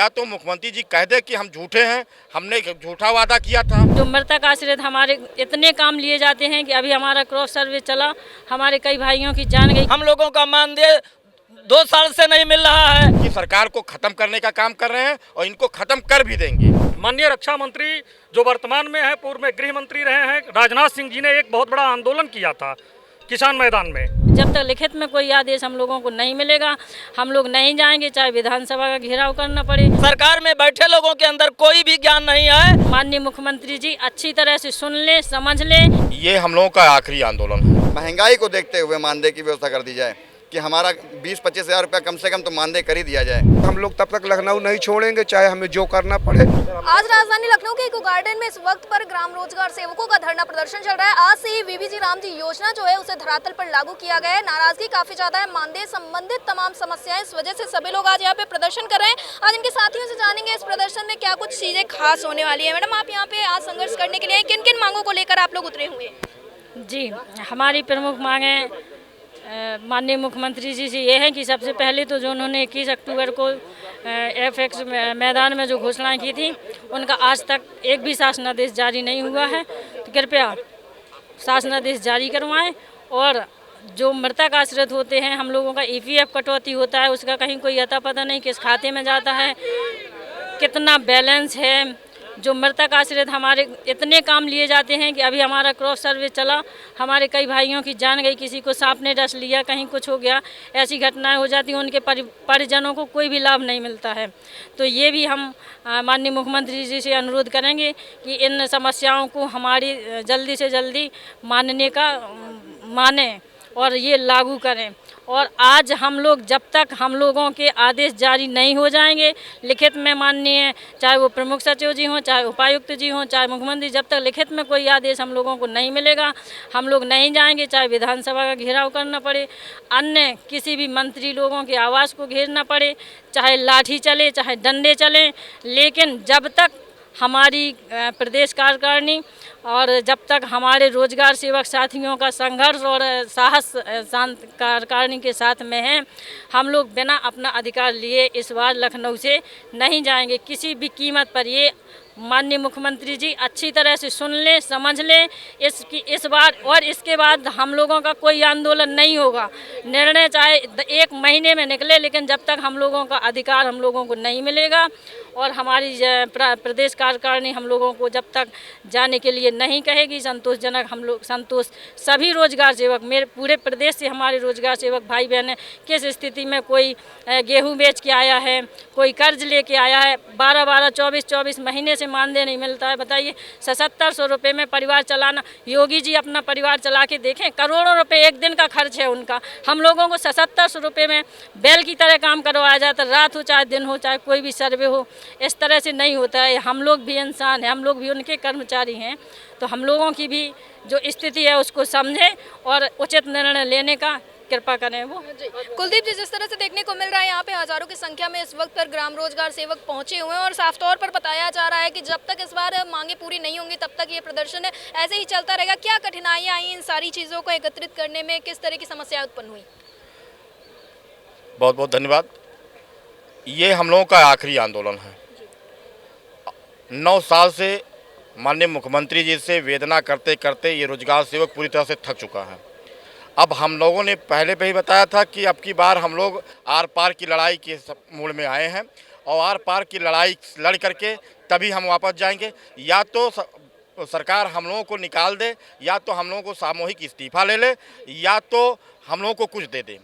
या तो मुख्यमंत्री जी कह दे कि हम झूठे हैं, हमने झूठा वादा किया था। जो मृतक आश्रित हमारे इतने काम लिए जाते हैं कि अभी हमारा क्रॉस सर्वे चला, हमारे कई भाइयों की जान गई। हम लोगों का मानदेय 2 साल से नहीं मिल रहा है। कि सरकार को खत्म करने का काम कर रहे हैं और इनको खत्म कर भी देंगे। माननीय रक्षा मंत्री जो वर्तमान में है, पूर्व में गृह मंत्री रहे हैं, राजनाथ सिंह जी ने एक बहुत बड़ा आंदोलन किया था किसान मैदान में। जब तक लिखित में कोई आदेश हम लोगों को नहीं मिलेगा, हम लोग नहीं जाएंगे, चाहे विधानसभा का घेराव करना पड़े। सरकार में बैठे लोगों के अंदर कोई भी ज्ञान नहीं है। माननीय मुख्यमंत्री जी अच्छी तरह से सुन ले, समझ ले। ये हम लोगों का आखिरी आंदोलन है। महंगाई को देखते हुए मानदेय की व्यवस्था कर दी जाए कि हमारा 20-25 हज़ार रुपया कम से कम तो मानदेय कर ही दिया जाए। हम लोग तब तक लखनऊ नहीं छोड़ेंगे, चाहे हमें जो करना पड़े। आज राजधानी लखनऊ के इको गार्डन में इस वक्त पर ग्राम रोजगार सेवकों का धरना प्रदर्शन चल रहा है। आज से ही वीबीजी राम जी योजना जो है उसे धरातल पर लागू किया गया है। नाराजगी काफी ज्यादा है, मानदेय संबंधित तमाम समस्याएं, इस वजह से सभी लोग आज यहाँ पे प्रदर्शन कर रहे हैं। आज इनके साथियों से जानेंगे इस प्रदर्शन में क्या कुछ चीजें खास होने वाली है। मैडम, आप यहाँ पे आज संघर्ष करने के लिए किन किन मांगों को लेकर आप लोग उतरे हुए हैं? जी, हमारी प्रमुख मांगे माननीय मुख्यमंत्री जी से ये है कि सबसे पहले तो जो उन्होंने 21 अक्टूबर को FX मैदान में जो घोषणाएं की थी, उनका आज तक एक भी शासनादेश जारी नहीं हुआ है, तो कृपया शासनादेश जारी करवाएं। और जो मृतक आश्रित होते हैं, हम लोगों का EPF कटौती होता है, उसका कहीं कोई अता पता नहीं किस खाते में जाता है, कितना बैलेंस है। जो मृतक आश्रित हमारे इतने काम लिए जाते हैं कि अभी हमारा क्रॉस सर्वे चला, हमारे कई भाइयों की जान गई, किसी को सांप ने डस लिया, कहीं कुछ हो गया, ऐसी घटनाएं हो जाती हैं, उनके परिजनों को कोई भी लाभ नहीं मिलता है। तो ये भी हम माननीय मुख्यमंत्री जी से अनुरोध करेंगे कि इन समस्याओं को हमारी जल्दी से जल्दी माने और ये लागू करें। और आज हम लोग जब तक हम लोगों के आदेश जारी नहीं हो जाएंगे लिखित में, माननीय चाहे वो प्रमुख सचिव जी हों, चाहे उपायुक्त जी हों, चाहे मुख्यमंत्री, जब तक लिखित में कोई आदेश हम लोगों को नहीं मिलेगा, हम लोग नहीं जाएंगे, चाहे विधानसभा का घेराव करना पड़े, अन्य किसी भी मंत्री लोगों के आवास को घेरना पड़े, चाहे लाठी चले, चाहे डंडे चलें, लेकिन जब तक हमारी प्रदेश कार्यकारिणी और जब तक हमारे रोजगार सेवक साथियों का संघर्ष और साहस शांत कार्यकारिणी के साथ में है, हम लोग बिना अपना अधिकार लिए इस बार लखनऊ से नहीं जाएंगे किसी भी कीमत पर। ये माननीय मुख्यमंत्री जी अच्छी तरह से सुन ले, समझ ले इस बार। और इसके बाद हम लोगों का कोई आंदोलन नहीं होगा, निर्णय चाहे 1 महीने में निकले, लेकिन जब तक हम लोगों का अधिकार हम लोगों को नहीं मिलेगा और हमारी प्रदेश कार्यकारिणी हम लोगों को जब तक जाने के लिए नहीं कहेगी संतोषजनक, हम लोग संतोष सभी रोजगार सेवक, मेरे पूरे प्रदेश से हमारे रोजगार सेवक भाई बहन किस स्थिति में, कोई गेहूँ बेच के आया है, कोई कर्ज लेके आया है, 12-12, 24-24 महीने से मानदेय नहीं मिलता है। बताइए, 7700 रुपये में परिवार चलाना, योगी जी अपना परिवार चला के देखें, करोड़ों रुपए एक दिन का खर्च है उनका। हम लोगों को 7700 रुपये में बैल की तरह काम करवाया जाता, रात हो चाहे दिन हो, चाहे कोई भी सर्वे हो, इस तरह से नहीं होता है। हम लोग भी इंसान हैं, हम लोग भी उनके कर्मचारी हैं, तो हम लोगों की भी जो स्थिति है उसको समझें और उचित निर्णय लेने का कृपा करें। वो कुलदीप जी, जिस तरह से देखने को मिल रहा है यहाँ पे हजारों की संख्या में इस वक्त पर ग्राम रोजगार सेवक पहुंचे हुए हैं और साफ तौर पर बताया जा रहा है कि जब तक इस बार मांगे पूरी नहीं होंगी तब तक ये प्रदर्शन ऐसे ही चलता रहेगा। क्या कठिनाइयाँ आई इन सारी चीज़ों को एकत्रित करने में, किस तरह की समस्या उत्पन्न हुई? बहुत बहुत धन्यवाद। ये हम लोगों का आखिरी आंदोलन है। 9 साल से माननीय मुख्यमंत्री जी से वेदना करते करते ये रोजगार सेवक पूरी तरह से थक चुका है। अब हम लोगों ने पहले भी बताया था कि अब की बार हम लोग आर पार की लड़ाई के मूड में आए हैं और आर पार की लड़ाई लड़ करके तभी हम वापस जाएंगे। या तो सरकार हम लोगों को निकाल दे, या तो हम लोगों को सामूहिक इस्तीफा ले ले, या तो हम लोगों को कुछ दे दे।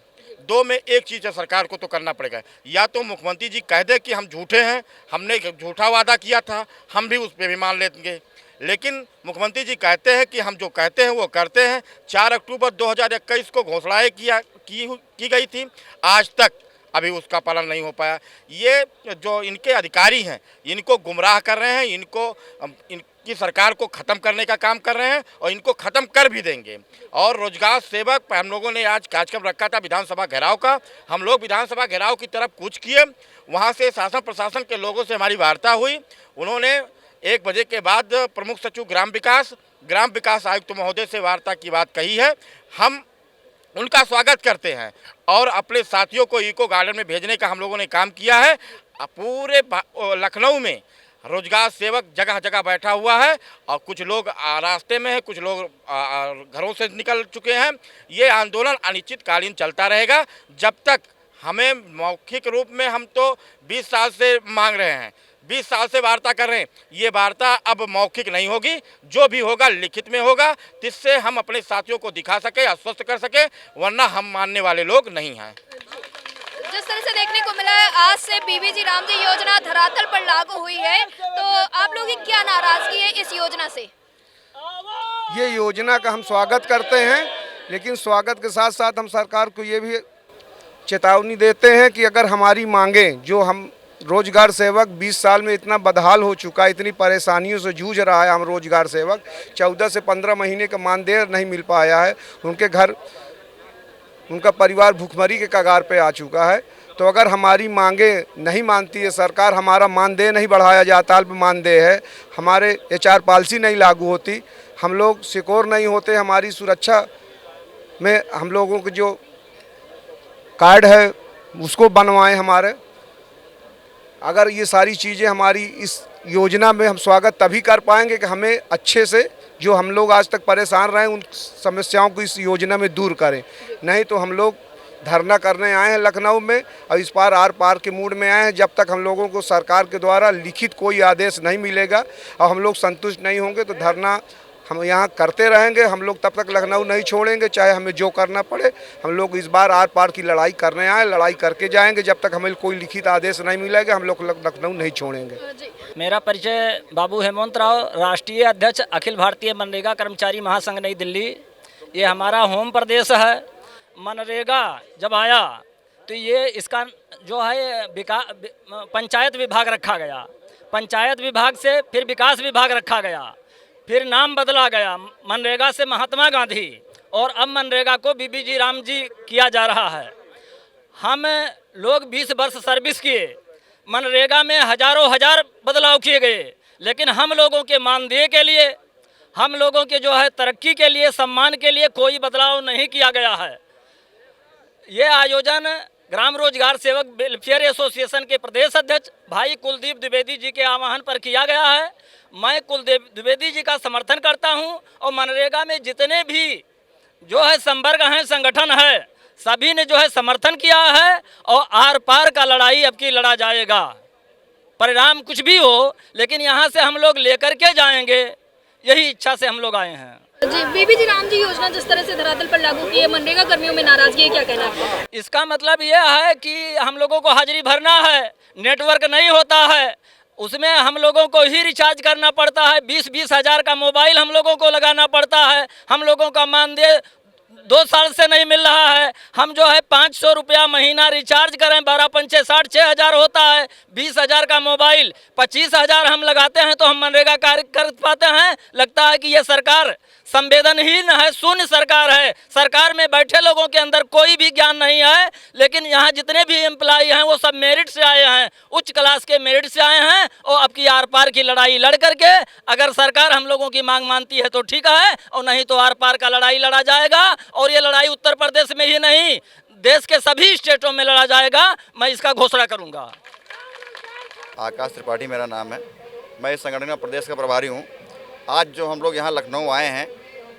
2 में एक चीज़ है, सरकार को तो करना पड़ेगा। या तो मुख्यमंत्री जी कह दे कि हम झूठे हैं, हमने झूठा वादा किया था, हम भी उस पर भी मान लेंगे, लेकिन मुख्यमंत्री जी कहते हैं कि हम जो कहते हैं वो करते हैं। 4 अक्टूबर 2021 को घोषणाएँ की गई थी, आज तक अभी उसका पालन नहीं हो पाया। ये जो इनके अधिकारी हैं, इनको गुमराह कर रहे हैं, इनकी सरकार को ख़त्म करने का काम कर रहे हैं और इनको ख़त्म कर भी देंगे। और रोजगार सेवक, हम लोगों ने आज कार्यक्रम रखा था विधानसभा घेराव का, हम लोग विधानसभा घेराव की तरफ कूच किए। वहाँ से शासन प्रशासन के लोगों से हमारी वार्ता हुई। उन्होंने 1 बजे के बाद प्रमुख सचिव ग्राम विकास आयुक्त महोदय से वार्ता की बात कही है। हम उनका स्वागत करते हैं और अपने साथियों को इको गार्डन में भेजने का हम लोगों ने काम किया है। पूरे लखनऊ में रोजगार सेवक जगह जगह बैठा हुआ है और कुछ लोग रास्ते में है, कुछ लोग घरों से निकल चुके हैं। ये आंदोलन अनिश्चितकालीन चलता रहेगा जब तक हमें मौखिक रूप में हम तो 20 साल से मांग रहे हैं, 20 साल से वार्ता कर रहे हैं। ये वार्ता अब मौखिक नहीं होगी, जो भी होगा लिखित में होगा, जिससे हम अपने साथियों को दिखा सके, आश्वस्त कर सके, वरना हम मानने वाले लोग नहीं हैं। जिस तरह से देखने को मिला है आज से बीबीजी रामजी योजना धरातल पर लागू हुई है, तो आप लोगों की क्या नाराजगी है इस योजना से? ये योजना का हम स्वागत करते हैं, लेकिन स्वागत के साथ साथ हम सरकार को ये भी चेतावनी देते हैं कि अगर हमारी मांगें, जो हम रोजगार सेवक 20 साल में इतना बदहाल हो चुका है, इतनी परेशानियों से जूझ रहा है, हम रोजगार सेवक 14 से 15 महीने का मानदेय नहीं मिल पाया है, उनके घर उनका परिवार भूखमरी के कगार पे आ चुका है। तो अगर हमारी मांगे नहीं मानती है सरकार, हमारा मानदेय नहीं बढ़ाया जाता, अल्प मानदेय है, हमारे HR पॉलिसी नहीं लागू होती, हम लोग सिक्योर नहीं होते, हमारी सुरक्षा में हम लोगों के जो कार्ड है उसको बनवाएं हमारे, अगर ये सारी चीज़ें हमारी इस योजना में हम स्वागत तभी कर पाएंगे कि हमें अच्छे से जो हम लोग आज तक परेशान रहे उन समस्याओं को इस योजना में दूर करें। नहीं तो हम लोग धरना करने आए हैं लखनऊ में और इस पार आर पार के मूड में आए हैं। जब तक हम लोगों को सरकार के द्वारा लिखित कोई आदेश नहीं मिलेगा और हम लोग संतुष्ट नहीं होंगे तो धरना हम यहाँ करते रहेंगे। हम लोग तब तक लखनऊ नहीं छोड़ेंगे, चाहे हमें जो करना पड़े। हम लोग इस बार आर पार की लड़ाई करने आए, लड़ाई करके जाएंगे। जब तक हमें कोई लिखित आदेश नहीं मिलेगा हम लोग लखनऊ नहीं छोड़ेंगे। मेरा परिचय बाबू हेमंत राव, राष्ट्रीय अध्यक्ष अखिल भारतीय मनरेगा कर्मचारी महासंघ नई दिल्ली। ये हमारा होम प्रदेश है। मनरेगा जब आया तो ये इसका जो है पंचायत विभाग रखा गया, पंचायत विभाग से फिर विकास विभाग रखा गया, फिर नाम बदला गया मनरेगा से महात्मा गांधी, और अब मनरेगा को बीबीजी रामजी किया जा रहा है। हम लोग 20 वर्ष सर्विस किए, मनरेगा में हजारों हजार बदलाव किए गए, लेकिन हम लोगों के मानदेय के लिए, हम लोगों के जो है तरक्की के लिए, सम्मान के लिए कोई बदलाव नहीं किया गया है। ये आयोजन ग्राम रोजगार सेवक वेलफेयर एसोसिएशन के प्रदेश अध्यक्ष भाई कुलदीप द्विवेदी जी के आह्वान पर किया गया है। मैं कुलदीप द्विवेदी जी का समर्थन करता हूं और मनरेगा में जितने भी जो है संवर्ग हैं, संगठन है, सभी ने जो है समर्थन किया है और आर पार का लड़ाई अब की लड़ा जाएगा। परिणाम कुछ भी हो, लेकिन यहाँ से हम लोग लेकर के जाएंगे, यही इच्छा से हम लोग आए हैं। जी, बीबीजी रामजी योजना जिस तरह से धरातल पर लागू की है, मनरेगा कर्मियों में नाराजगी है, क्या कहना है? इसका मतलब यह है कि हम लोगों को हाजिरी भरना है, नेटवर्क नहीं होता है, उसमें हम लोगों को ही रिचार्ज करना पड़ता है। 20-20 हज़ार का मोबाइल हम लोगों को लगाना पड़ता है। हम लोगों का मानदेय 2 साल से नहीं मिल रहा है। हम जो है 500 रुपया महीना रिचार्ज करें, 12×5 = 60, 6,000 होता है। 20,000 का मोबाइल, 25,000 हम लगाते हैं तो हम मनरेगा कार्य कर पाते हैं? लगता है कि ये सरकार संवेदनहीन है, शून्य सरकार है। सरकार में बैठे लोगों के अंदर कोई भी ज्ञान नहीं है, लेकिन यहाँ जितने भी एम्प्लॉय हैं वो सब मेरिट से आए हैं, उच्च क्लास के मेरिट से आए हैं। और अब की आर पार की लड़ाई लड़ करके अगर सरकार हम लोगों की मांग मानती है तो ठीक है, और नहीं तो आर पार का लड़ाई लड़ा जाएगा। और ये लड़ाई उत्तर प्रदेश में ही नहीं, देश के सभी स्टेटों में लड़ा जाएगा। मैं इसका घोषणा करूँगा। आकाश त्रिपाठी मेरा नाम है, मैं इस संगठन का प्रदेश का प्रभारी हूँ। आज जो हम लोग यहाँ लखनऊ आए हैं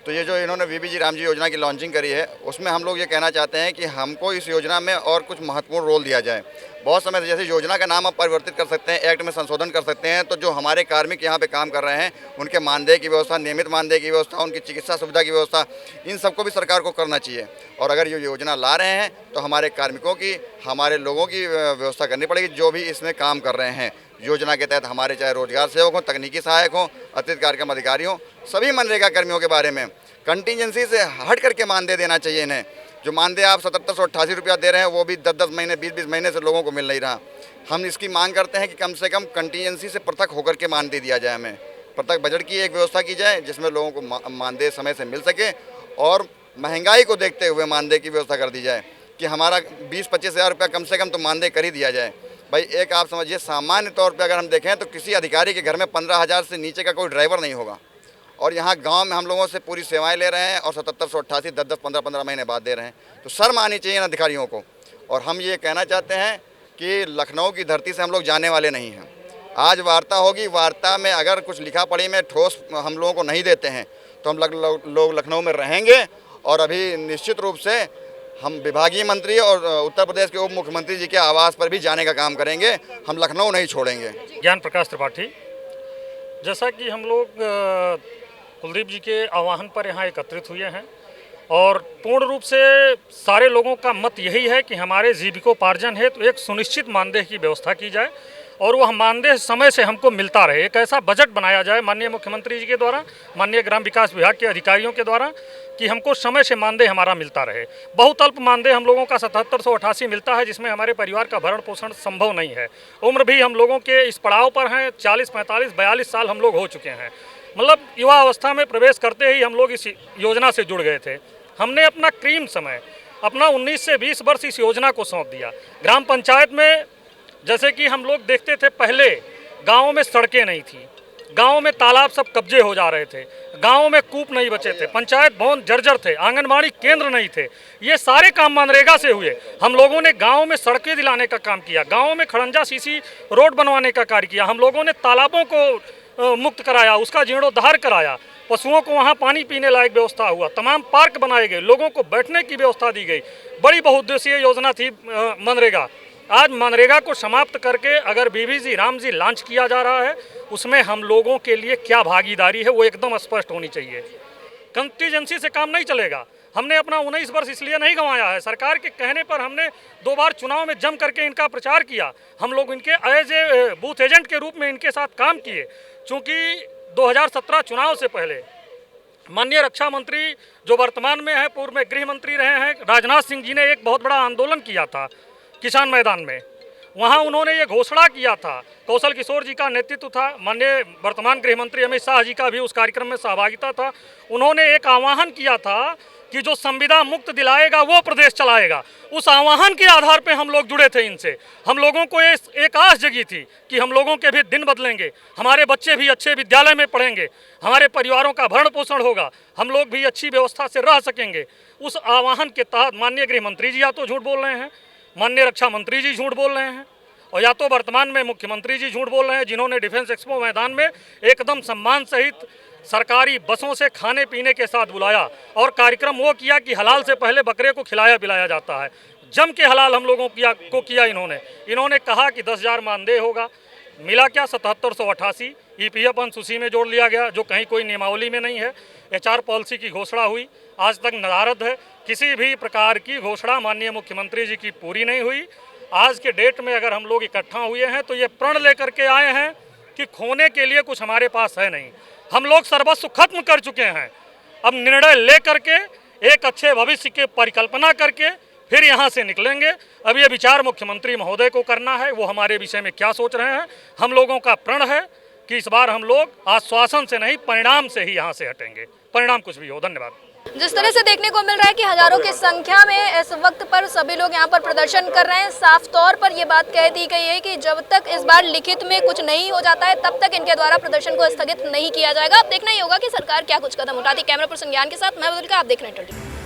तो ये जो इन्होंने बीबीजी रामजी योजना की लॉन्चिंग करी है, उसमें हम लोग ये कहना चाहते हैं कि हमको इस योजना में और कुछ महत्वपूर्ण रोल दिया जाए। बहुत समय से जैसे योजना का नाम आप परिवर्तित कर सकते हैं, एक्ट में संशोधन कर सकते हैं, तो जो हमारे कार्मिक यहाँ पे काम कर रहे हैं उनके मानदेय की व्यवस्था, नियमित मानदेय की व्यवस्था, उनकी चिकित्सा सुविधा की व्यवस्था, इन सबको भी सरकार को करना चाहिए। और अगर ये योजना ला रहे हैं तो हमारे कार्मिकों की, हमारे लोगों की व्यवस्था करनी पड़ेगी जो भी इसमें काम कर रहे हैं। योजना के तहत हमारे चाहे रोजगार सेवक हों, तकनीकी सहायक हों, अतिरिक्त कार्यक्रम अधिकारी हों, सभी मनरेगा कर्मियों के बारे में कंटीजेंसी से हट करके मानदेय देना चाहिए इन्हें। जो मानदेय आप 7788 रुपया दे रहे हैं वो भी 10-10 महीने, 20-20 महीने से लोगों को मिल नहीं रहा। हम इसकी मांग करते हैं कि कम से कम कंटीजेंसी से पृथक होकर के मानदेय दिया जाए। हमें पृथक बजट की एक व्यवस्था की जाए जिसमें लोगों को मानदेय समय से मिल सके, और महंगाई को देखते हुए मानदेय की व्यवस्था कर दी जाए कि हमारा 20-25 हज़ार रुपया कम से कम तो मानदेय कर ही दिया जाए। भाई एक आप समझिए, सामान्य तौर पे अगर हम देखें तो किसी अधिकारी के घर में 15,000 से नीचे का कोई ड्राइवर नहीं होगा, और यहाँ गांव में हम लोगों से पूरी सेवाएं ले रहे हैं और 7788 10-10, 15-15 महीने बाद दे रहे हैं। तो शर्म आनी चाहिए इन अधिकारियों को। और हम ये कहना चाहते हैं कि लखनऊ की धरती से हम लोग जाने वाले नहीं हैं। आज वार्ता होगी, वार्ता में अगर कुछ लिखा पढ़ी में ठोस हम लोगों को नहीं देते हैं तो हम लोग लखनऊ में रहेंगे। और अभी निश्चित रूप से हम विभागीय मंत्री और उत्तर प्रदेश के उप मुख्यमंत्री जी के आवास पर भी जाने का काम करेंगे। हम लखनऊ नहीं छोड़ेंगे। ज्ञान प्रकाश त्रिपाठी, जैसा कि हम लोग कुलदीप जी के आह्वान पर यहाँ एकत्रित हुए हैं और पूर्ण रूप से सारे लोगों का मत यही है कि हमारे जीविकोपार्जन हेतु एक सुनिश्चित मानदेय की व्यवस्था की जाए और वह मानदेय समय से हमको मिलता रहे। एक ऐसा बजट बनाया जाए माननीय मुख्यमंत्री जी के द्वारा, माननीय ग्राम विकास विभाग के अधिकारियों के द्वारा, कि हमको समय से मानदेय हमारा मिलता रहे। बहुत अल्प मानदेय हम लोगों का 7788 मिलता है, जिसमें हमारे परिवार का भरण पोषण संभव नहीं है। उम्र भी हम लोगों के इस पड़ाव पर हैं, 40, 45, 42 साल हम लोग हो चुके हैं। मतलब युवा अवस्था में प्रवेश करते ही हम लोग इस योजना से जुड़ गए थे। हमने अपना क्रीम समय, अपना 19 से 20 वर्ष इस योजना को सौंप दिया। ग्राम पंचायत में जैसे कि हम लोग देखते थे, पहले गाँव में सड़कें नहीं थी, गांव में तालाब सब कब्जे हो जा रहे थे, गांव में कूप नहीं बचे थे, पंचायत भवन जर्जर थे, आंगनबाड़ी केंद्र नहीं थे। ये सारे काम मनरेगा से हुए। हम लोगों ने गांव में सड़कें दिलाने का काम किया, गांव में खड़ंजा सीसी रोड बनवाने का कार्य किया, हम लोगों ने तालाबों को मुक्त कराया, उसका जीर्णोद्धार कराया, पशुओं को वहाँ पानी पीने लायक व्यवस्था हुआ, तमाम पार्क बनाए गए, लोगों को बैठने की व्यवस्था दी गई। बड़ी बहुउद्देशीय योजना थी मनरेगा। आज मनरेगा को समाप्त करके अगर बीबीजी राम जी लॉन्च किया जा रहा है, उसमें हम लोगों के लिए क्या भागीदारी है वो एकदम स्पष्ट होनी चाहिए। कंटीजेंसी से काम नहीं चलेगा। हमने अपना 19 वर्ष इसलिए नहीं गंवाया है, सरकार के कहने पर हमने 2 बार चुनाव में जम करके इनका प्रचार किया। हम लोग इनके एज ए बूथ एजेंट के रूप में इनके साथ काम किए। चूँकि 2017 चुनाव से पहले माननीय रक्षा मंत्री जो वर्तमान में है, पूर्व में गृह मंत्री रहे हैं, राजनाथ सिंह जी ने एक बहुत बड़ा आंदोलन किया था किसान मैदान में। वहाँ उन्होंने ये घोषणा किया था, कौशल किशोर जी का नेतृत्व था, माननीय वर्तमान गृह मंत्री अमित शाह जी का भी उस कार्यक्रम में सहभागिता था। उन्होंने एक आह्वान किया था कि जो संविदा मुक्त दिलाएगा वो प्रदेश चलाएगा। उस आह्वान के आधार पे हम लोग जुड़े थे इनसे। हम लोगों को एक आस जगी थी कि हम लोगों के भी दिन बदलेंगे, हमारे बच्चे भी अच्छे विद्यालय में पढ़ेंगे, हमारे परिवारों का भरण पोषण होगा, हम लोग भी अच्छी व्यवस्था से रह सकेंगे। उस आह्वान के तहत माननीय गृह मंत्री जी या तो झूठ बोल रहे हैं, माननीय रक्षा मंत्री जी झूठ बोल रहे हैं, और या तो वर्तमान में मुख्यमंत्री जी झूठ बोल रहे हैं, जिन्होंने डिफेंस एक्सपो मैदान में एकदम सम्मान सहित सरकारी बसों से खाने पीने के साथ बुलाया और कार्यक्रम वो किया कि हलाल से पहले बकरे को खिलाया पिलाया जाता है। जम के हलाल हम लोगों को किया इन्होंने कहा कि 10,000 मानदेय होगा। मिला क्या? 7788 EPF अंश उसी में जोड़ लिया गया, जो कहीं कोई नियमावली में नहीं है। HR पॉलिसी की घोषणा हुई, आज तक नदारद है। किसी भी प्रकार की घोषणा माननीय मुख्यमंत्री जी की पूरी नहीं हुई। आज के डेट में अगर हम लोग इकट्ठा हुए हैं तो ये प्रण लेकर के आए हैं कि खोने के लिए कुछ हमारे पास है नहीं। हम लोग सर्वस्व खत्म कर चुके हैं। अब निर्णय ले करके एक अच्छे भविष्य की परिकल्पना करके फिर यहाँ से निकलेंगे। अब ये विचार मुख्यमंत्री महोदय को करना है, वो हमारे विषय में क्या सोच रहे हैं। हम लोगों का प्रण है कि इस बार हम लोग आश्वासन से नहीं, परिणाम से ही यहाँ से हटेंगे, परिणाम कुछ भी हो। धन्यवाद। जिस तरह से देखने को मिल रहा है कि हजारों की संख्या में इस वक्त पर सभी लोग यहाँ पर प्रदर्शन कर रहे हैं, साफ तौर पर ये बात कह दी गई है कि जब तक इस बार लिखित में कुछ नहीं हो जाता है तब तक इनके द्वारा प्रदर्शन को स्थगित नहीं किया जाएगा। अब देखना ही होगा कि सरकार क्या कुछ कदम उठाती है। कैमरा पर्सन ज्ञान के साथ मैं बदल, आप देख रहे हैं 20।